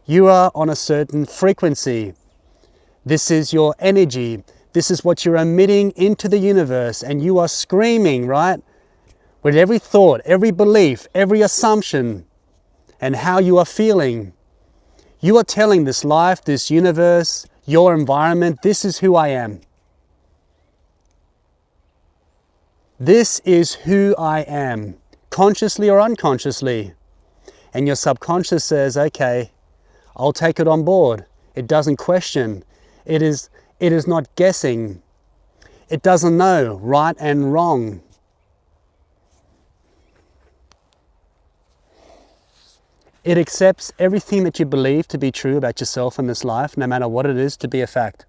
You are on a certain frequency. This is your energy. This is what you're emitting into the universe, and you are screaming, right? With every thought, every belief, every assumption, and how you are feeling. You are telling this life, this universe, your environment, this is who I am. This is who I am, consciously or unconsciously. And your subconscious says, okay, I'll take it on board. It doesn't question. It is not guessing. It doesn't know right and wrong. It accepts everything that you believe to be true about yourself and this life, no matter what it is, to be a fact.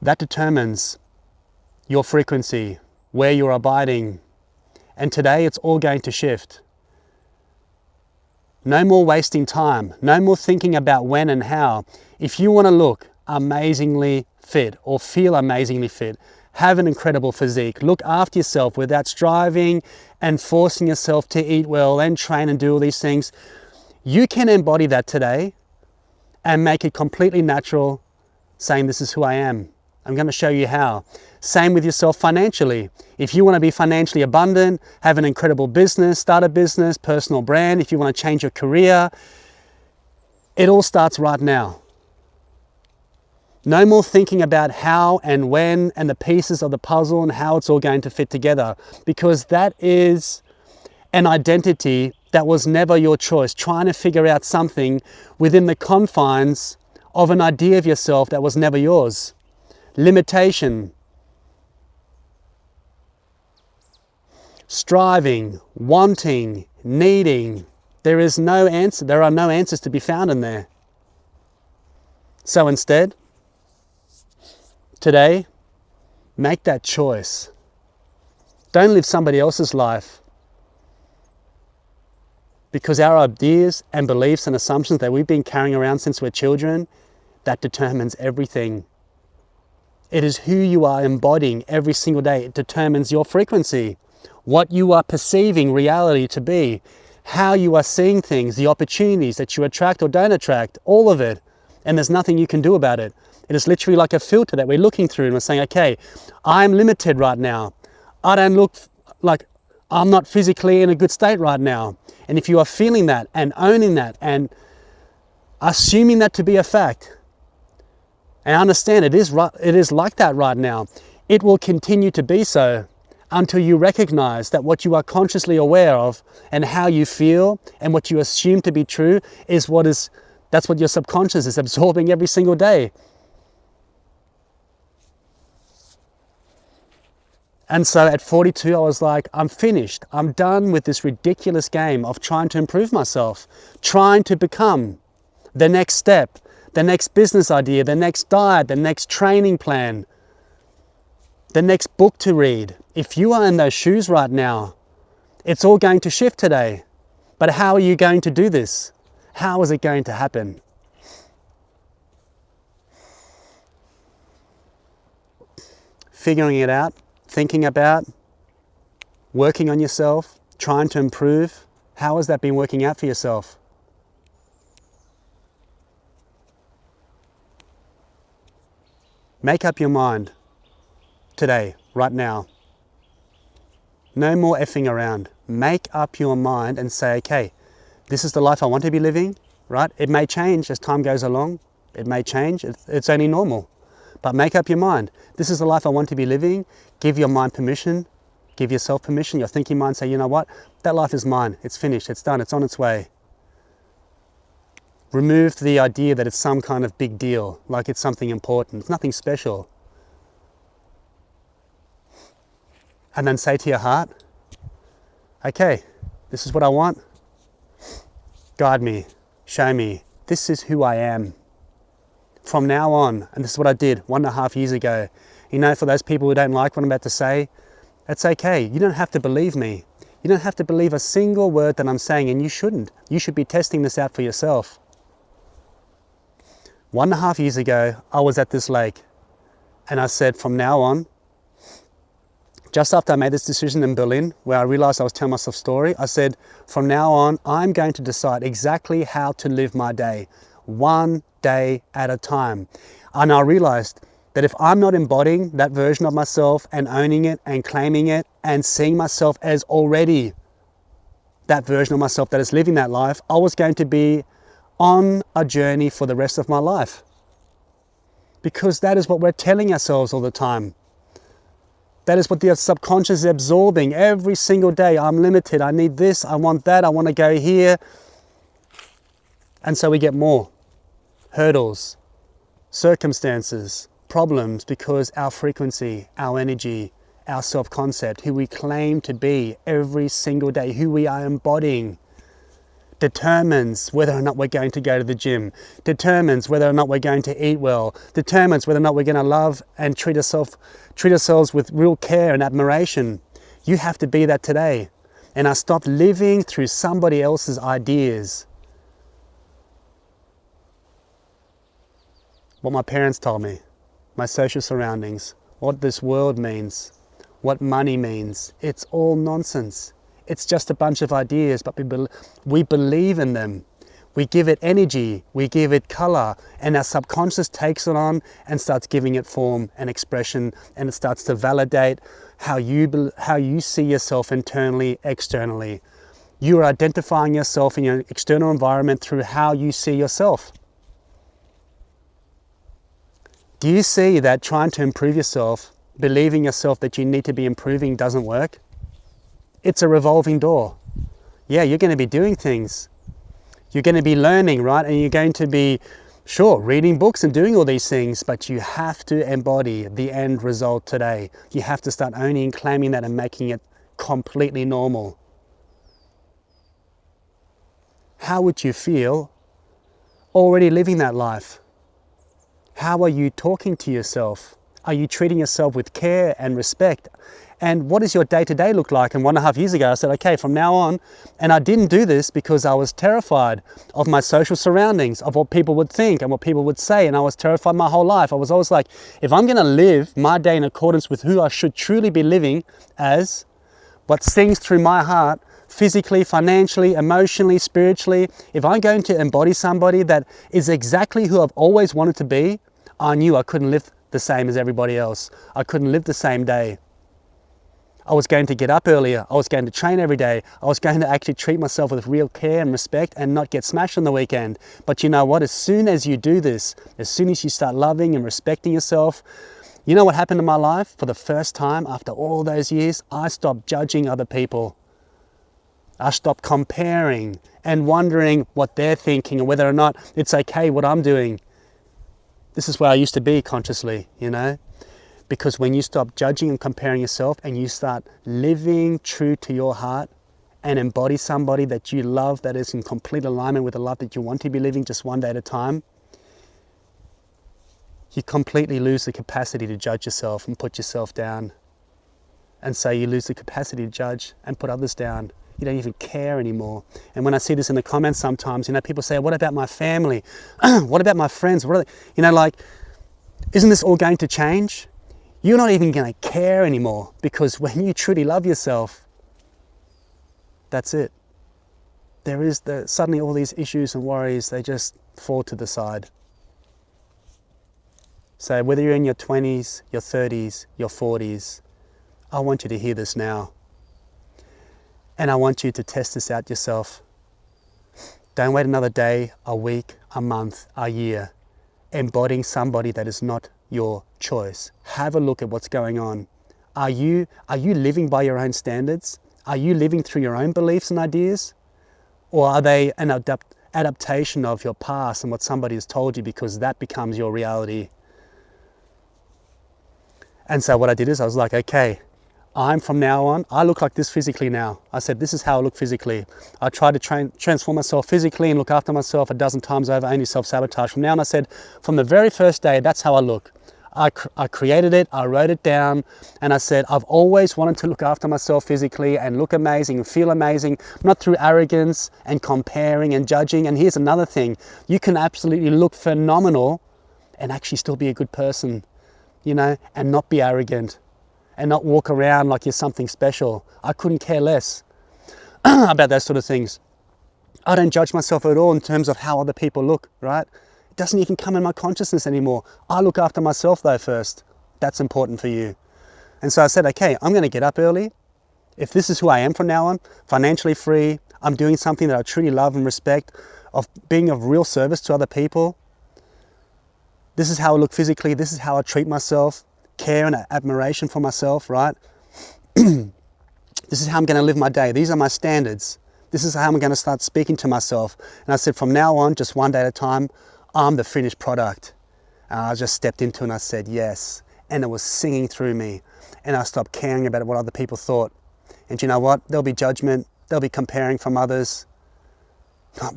That determines your frequency, where you're abiding. And today it's all going to shift. No more wasting time. No more thinking about when and how. If you want to look amazingly fit or feel amazingly fit, have an incredible physique, look after yourself without striving and forcing yourself to eat well and train and do all these things, you can embody that today and make it completely natural, saying this is who I am. I'm going to show you how. Same with yourself financially. If you want to be financially abundant, have an incredible business, start a business, personal brand, if you want to change your career, it all starts right now. No more thinking about how and when and the pieces of the puzzle and how it's all going to fit together, because that is an identity that was never your choice, trying to figure out something within the confines of an idea of yourself that was never yours. Limitation, striving, wanting, needing. There is no answer. There are no answers to be found in there. So instead, today, make that choice. Don't live somebody else's life, because our ideas and beliefs and assumptions that we've been carrying around since we're children, that determines everything. It is who you are embodying every single day. It determines your frequency, what you are perceiving reality to be, how you are seeing things, the opportunities that you attract or don't attract, all of it. And there's nothing you can do about it. It is literally like a filter that we're looking through and we're saying, okay, I'm limited right now. I don't look like I'm not physically in a good state right now. And if you are feeling that and owning that and assuming that to be a fact, and understand it is like that right now, it will continue to be so until you recognize that what you are consciously aware of and how you feel and what you assume to be true that's what your subconscious is absorbing every single day. And so at 42, I was like, I'm finished. I'm done with this ridiculous game of trying to improve myself, trying to become the next step, the next business idea, the next diet, the next training plan, the next book to read. If you are in those shoes right now, it's all going to shift today. But how are you going to do this? How is it going to happen? Figuring it out, thinking about, working on yourself, trying to improve. How has that been working out for yourself? Make up your mind today, right now. No more effing around. Make up your mind and say, okay, this is the life I want to be living, right? It may change as time goes along. It may change. It's only normal. But make up your mind. This is the life I want to be living. Give your mind permission. Give yourself permission. Your thinking mind, say, you know what? That life is mine. It's finished. It's done. It's on its way. Remove the idea that it's some kind of big deal, like it's something important. It's nothing special. And then say to your heart, okay, this is what I want. Guide me, show me. This is who I am. From now on, and this is what I did 1.5 years ago. You know, for those people who don't like what I'm about to say, it's okay. You don't have to believe me. You don't have to believe a single word that I'm saying, and you shouldn't. You should be testing this out for yourself. 1.5 years ago, I was at this lake and I said, from now on, just after I made this decision in Berlin, where I realized I was telling myself a story, I said, from now on, I'm going to decide exactly how to live my day, one day at a time. And I realized that if I'm not embodying that version of myself and owning it and claiming it and seeing myself as already that version of myself that is living that life, I was going to be on a journey for the rest of my life. Because that is what we're telling ourselves all the time. That is what the subconscious is absorbing every single day. I'm limited, I need this, I want that, I want to go here. And so we get more hurdles, circumstances, problems, because our frequency, our energy, our self-concept, who we claim to be every single day, who we are embodying, determines whether or not we're going to go to the gym, determines whether or not we're going to eat well, determines whether or not we're going to love and treat ourselves with real care and admiration. You have to be that today. And I stopped living through somebody else's ideas. What my parents told me, my social surroundings, what this world means, what money means. It's all nonsense. It's just a bunch of ideas, but we believe in them. We give it energy, we give it color, and our subconscious takes it on and starts giving it form and expression, and it starts to validate how you see yourself internally, externally. You are identifying yourself in your external environment through how you see yourself. Do you see that trying to improve yourself, believing yourself that you need to be improving doesn't work? It's a revolving door. Yeah, you're going to be doing things. You're going to be learning, right? And you're going to be, sure, reading books and doing all these things, but you have to embody the end result today. You have to start owning and claiming that and making it completely normal. How would you feel already living that life? How are you talking to yourself? Are you treating yourself with care and respect? And what does your day-to-day look like? And 1.5 years ago, I said, okay, from now on, and I didn't do this because I was terrified of my social surroundings, of what people would think and what people would say. And I was terrified my whole life. I was always like, if I'm going to live my day in accordance with who I should truly be living as, what sings through my heart, physically, financially, emotionally, spiritually, if I'm going to embody somebody that is exactly who I've always wanted to be, I knew I couldn't live the same as everybody else. I couldn't live the same day. I was going to get up earlier. I was going to train every day. I was going to actually treat myself with real care and respect and not get smashed on the weekend. But you know what? As soon as you do this, as soon as you start loving and respecting yourself, you know what happened in my life? For the first time after all those years, I stopped judging other people. I stopped comparing and wondering what they're thinking and whether or not it's okay what I'm doing. This is where I used to be consciously, you know? Because when you stop judging and comparing yourself and you start living true to your heart and embody somebody that you love, that is in complete alignment with the life that you want to be living just one day at a time, you completely lose the capacity to judge yourself and put yourself down. And so you lose the capacity to judge and put others down. You don't even care anymore. And when I see this in the comments sometimes, you know, people say, what about my family? What about my friends? What are they? You know, like, isn't this all going to change? You're not even going to care anymore, because when you truly love yourself, that's it. There is suddenly all these issues and worries, they just fall to the side. So whether you're in your 20s, your 30s, your 40s, I want you to hear this now. And I want you to test this out yourself. Don't wait another day, a week, a month, a year, embodying somebody that is not your choice. Have a look at what's going on. Are you living by your own standards? Are you living through your own beliefs and ideas? Or are they an adaptation of your past and what somebody has told you, because that becomes your reality? And so what I did is I was like, okay, from now on, I look like this physically now. I said, this is how I look physically. I tried to transform myself physically and look after myself 12 times over, only self-sabotage. From now on, I said, from the very first day, that's how I look. I created it, I wrote it down, and I said, I've always wanted to look after myself physically and look amazing and feel amazing, not through arrogance and comparing and judging. And here's another thing, you can absolutely look phenomenal and actually still be a good person, you know, and not be arrogant and not walk around like you're something special. I couldn't care less about those sort of things. I don't judge myself at all in terms of how other people look, right? It doesn't even come in my consciousness anymore. I look after myself though first. That's important for you. And so I said, okay, I'm going to get up early. If this is who I am from now on, financially free, I'm doing something that I truly love and respect, of being of real service to other people. This is how I look physically. This is how I treat myself. Care and admiration for myself, right? This is how I'm going to live my day. These are my standards. This is how I'm going to start speaking to myself. And I said, from now on, just one day at a time, I'm the finished product. And I just stepped into it and I said, yes. And it was singing through me. And I stopped caring about what other people thought. And you know what? There'll be judgment. There'll be comparing from others.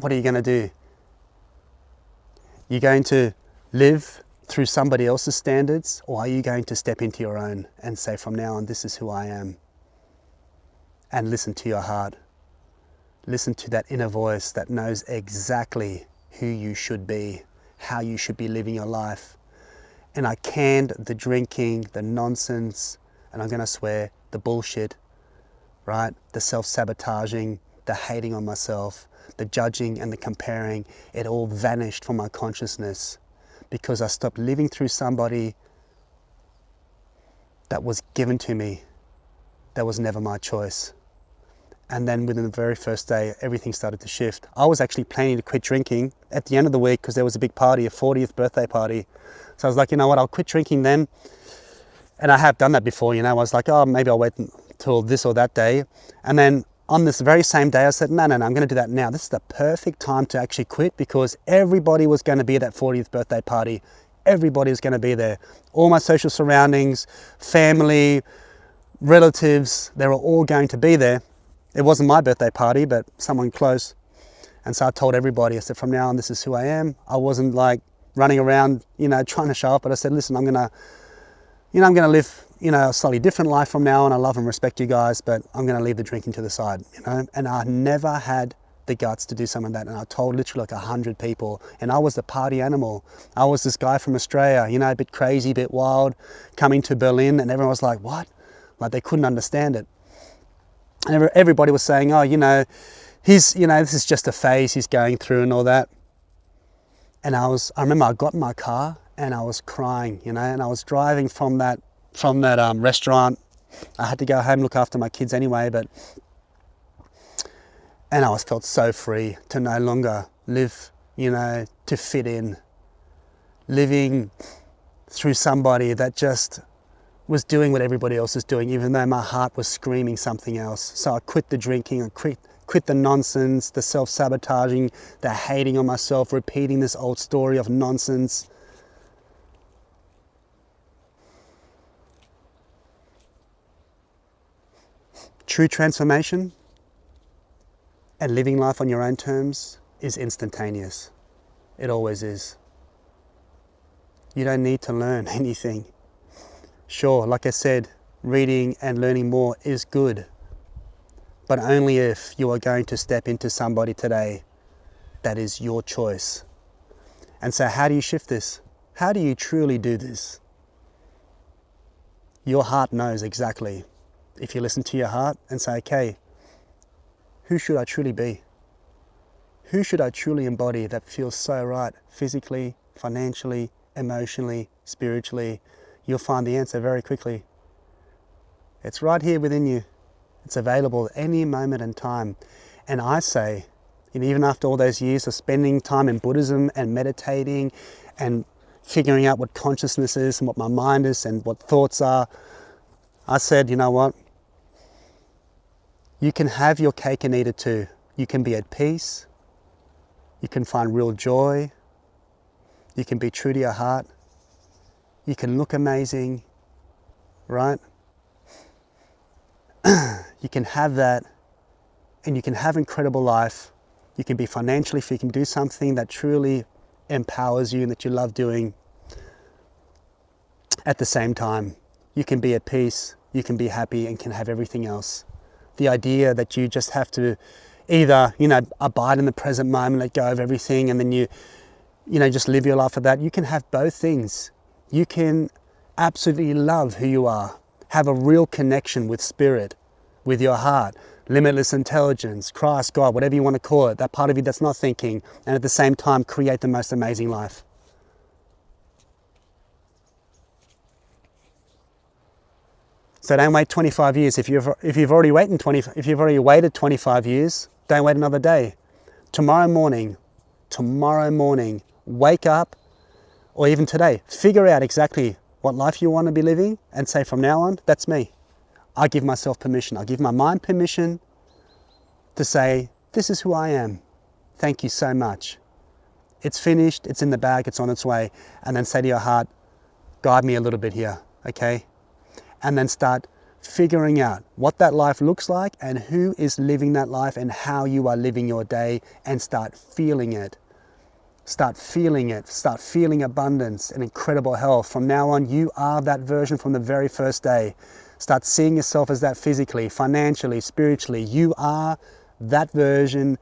What are you going to do? You're going to live through somebody else's standards, or are you going to step into your own and say, from now on, this is who I am? And listen to your heart. Listen to that inner voice that knows exactly who you should be, how you should be living your life. And I canned the drinking, the nonsense, and I'm going to swear, the bullshit, right? The self-sabotaging, the hating on myself, the judging and the comparing. It all vanished from my consciousness because I stopped living through somebody that was given to me, that was never my choice. And then within the very first day, everything started to shift. I was actually planning to quit drinking at the end of the week because there was a big party, a 40th birthday party. So I was like, you know what, I'll quit drinking then. And I have done that before, you know. I was like, oh, maybe I'll wait until this or that day. And then on this very same day, I said, no, I'm going to do that now. This is the perfect time to actually quit because everybody was going to be at that 40th birthday party. Everybody was going to be there. All my social surroundings, family, relatives, they were all going to be there. It wasn't my birthday party, but someone close. And so I told everybody, I said, from now on, this is who I am. I wasn't like running around, you know, trying to show off, but I said, listen, I'm going to live, you know, a slightly different life from now on. I love and respect you guys, but I'm going to leave the drinking to the side, you know. And I never had the guts to do something like that. And I told literally like 100 people, and I was the party animal. I was this guy from Australia, you know, a bit crazy, a bit wild, coming to Berlin, and everyone was like, what? Like they couldn't understand it. And everybody was saying, oh, you know, this is just a phase he's going through and all that. And I remember I got in my car and I was crying, you know, and I was driving from that restaurant. I had to go home, look after my kids anyway, and I felt so free to no longer live, you know, to fit in, living through somebody that just was doing what everybody else is doing, even though my heart was screaming something else. So I quit the drinking, I quit the nonsense, the self-sabotaging, the hating on myself, repeating this old story of nonsense. True transformation and living life on your own terms is instantaneous. It always is. You don't need to learn anything. Sure, like I said, reading and learning more is good, but only if you are going to step into somebody today that is your choice. And so how do you shift this? How do you truly do this? Your heart knows exactly. If you listen to your heart and say, okay, who should I truly be? Who should I truly embody that feels so right, physically, financially, emotionally, spiritually? You'll find the answer very quickly. It's right here within you. It's available at any moment in time. And I say, and even after all those years of spending time in Buddhism and meditating and figuring out what consciousness is and what my mind is and what thoughts are, I said, you know what? You can have your cake and eat it too. You can be at peace. You can find real joy. You can be true to your heart. You can look amazing, right? You can have that, and you can have incredible life. You can be financially free. You can do something that truly empowers you and that you love doing. At the same time, you can be at peace, you can be happy, and can have everything else. The idea that you just have to either, you know, abide in the present moment, let go of everything, and then you just live your life for that. You can have both things. You can absolutely love who you are, have a real connection with spirit, with your heart, limitless intelligence, Christ, God, whatever you want to call it, that part of you that's not thinking, and at the same time create the most amazing life. So don't wait 25 years. If you've already waited 25 years, don't wait another day. Tomorrow morning, wake up, or even today, figure out exactly what life you want to be living and say, from now on, that's me. I give myself permission. I give my mind permission to say, this is who I am. Thank you so much. It's finished, it's in the bag, it's on its way. And then say to your heart, guide me a little bit here, okay? And then start figuring out what that life looks like and who is living that life and how you are living your day, and start feeling it. Start feeling it. Start feeling abundance and incredible health. From now on, you are that version from the very first day. Start seeing yourself as that physically, financially, spiritually. You are that version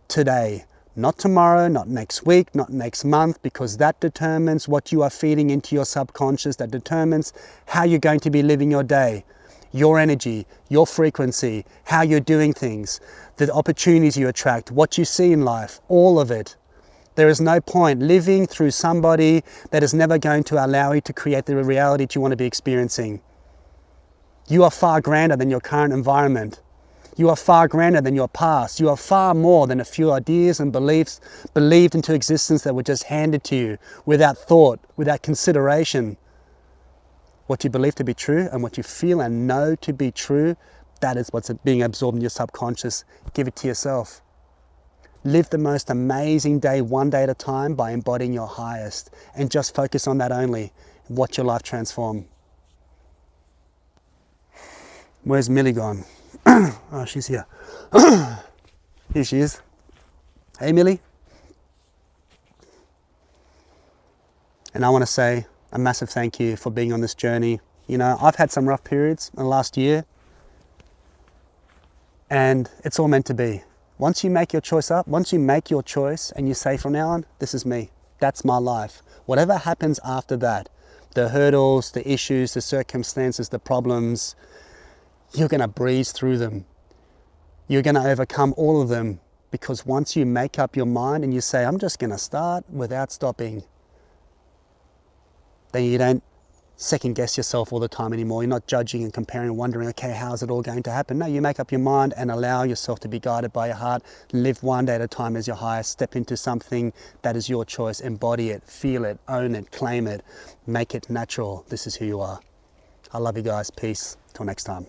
today. Not tomorrow, not next week, not next month, because that determines what you are feeding into your subconscious. That determines how you're going to be living your day, your energy, your frequency, how you're doing things, the opportunities you attract, what you see in life, all of it. There is no point living through somebody that is never going to allow you to create the reality that you want to be experiencing. You are far grander than your current environment. You are far grander than your past. You are far more than a few ideas and beliefs believed into existence that were just handed to you without thought, without consideration. What you believe to be true and what you feel and know to be true, that is what's being absorbed in your subconscious. Give it to yourself. Live the most amazing day, one day at a time, by embodying your highest, and just focus on that only. Watch your life transform. Where's Millie gone? Oh, she's here. Here she is. Hey, Millie. And I want to say a massive thank you for being on this journey. You know, I've had some rough periods in the last year, and it's all meant to be. Once you make your choice and you say, from now on, this is me. That's my life. Whatever happens after that, the hurdles, the issues, the circumstances, the problems, you're going to breeze through them. You're going to overcome all of them, because once you make up your mind and you say, I'm just going to start without stopping, then you don't second guess yourself all the time anymore. You're not judging and comparing and wondering, okay, how's it all going to happen? No, you make up your mind and allow yourself to be guided by your heart. Live one day at a time as your highest. Step into something that is your choice. Embody it, feel it, own it, claim it, make it natural. This is who you are. I love you guys. Peace. Till next time.